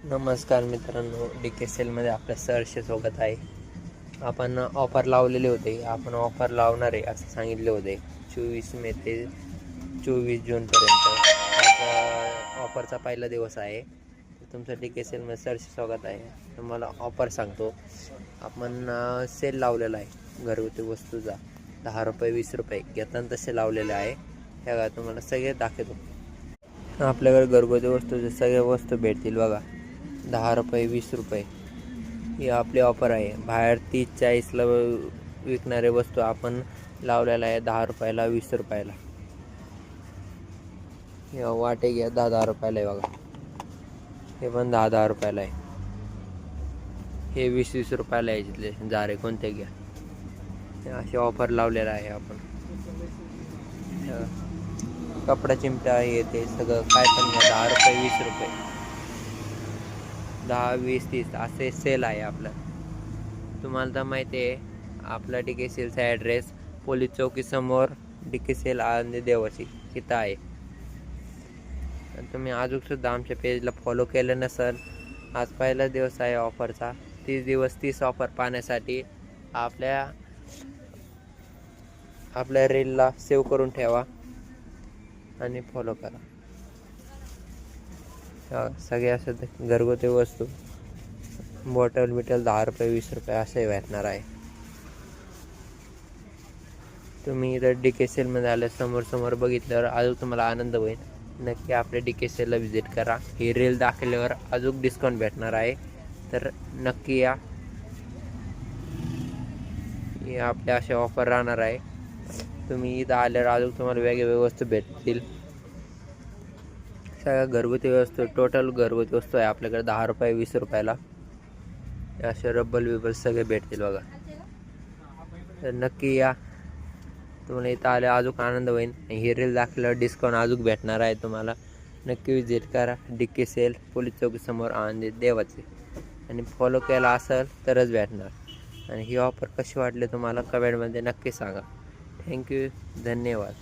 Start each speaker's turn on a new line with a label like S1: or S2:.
S1: नमस्कार मित्रांनो, डी के सेलमध्ये आपल्या सहर्ष स्वागत आहे. आपण ऑफर लावलेले होते. आपण ऑफर लावणार आहे असं सांगितले होते 24 मे ते 24 जूनपर्यंत. आज ऑफरचा पहिला दिवस आहे. तुमचं डी के सेलमध्ये सहर्ष स्वागत आहे. तुम्हाला ऑफर सांगतो. आपण सेल लावलेला आहे घरगुती वस्तूचा. 10 रुपये 20 रुपये घेताना तसे लावलेले आहे. ह्या तुम्हाला सगळे दाखवतो. आपल्याकडे घरगुती वस्तूचे सगळे वस्तू भेटतील बघा. 10 रुपये 20 रुपये ही आपली ऑफर आहे. बाहेर 30-40ला विकणारे वस्तू आपण लावलेला आहे 10 रुपयाला 20 रुपयाला. वाटे घ्या 10-10 रुपयाला आहे बघा. हे पण 10-10 रुपयाला आहे. हे 20-20 रुपयाला आहे. जिथले जारे कोणते घ्या. अशी ऑफर लावलेला आहे आपण. कपडा चिमटा येते सगळं काय पण घ्या 10 रुपये 20 रुपये 10 20 30 असे सेल आहे आपलं. तुम्हाला तर माहिती आहे आपला डी के सेलचा ॲड्रेस पोलीस चौकीसमोर डी के सेल आळंदी देवाची तिथं आहे. तुम्ही अजूनसुद्धा आमच्या पेजला फॉलो केलं नसेल, आज पहिला दिवस आहे ऑफरचा. 30 दिवस 30 ऑफर पाहण्यासाठी आपल्या रीलला सेव्ह करून ठेवा आणि फॉलो करा. सगळे असं घरगुती वस्तू बॉटल 10 रुपये 20 रुपये असे भेटणार आहे. तुम्ही इथं डी के सेलमध्ये आले समोर बघितल्यावर अजून तुम्हाला आनंद होईल. नक्की आपल्या डी के सेलला व्हिजिट करा. ही रील दाखवल्यावर अजून डिस्काउंट भेटणार आहे, तर नक्की या. आपल्या असे ऑफर राहणार आहे. तुम्ही इथं आल्यावर अजून तुम्हाला वेगवेगळ्या वस्तू भेटतील. सगळ्या घरगुती वस्तू, टोटल घरगुती वस्तू आहे आपल्याकडे 10 रुपये 20 रुपयाला. असे रब्बल सगळे भेटतील बघा. तर नक्की या. तुम्हाला इथं आले अजून आनंद होईल. ही रील दाखवल्यावर डिस्काउंट अजून भेटणार आहे तुम्हाला. नक्की विजिट करा डी के सेल पोलीस चौकीसमोर आळंदी देवाचे. आणि फॉलो केला असेल तरच भेटणार. आणि ही ऑफर कशी वाटली तुम्हाला कमेंटमध्ये नक्की सांगा. थँक्यू, धन्यवाद.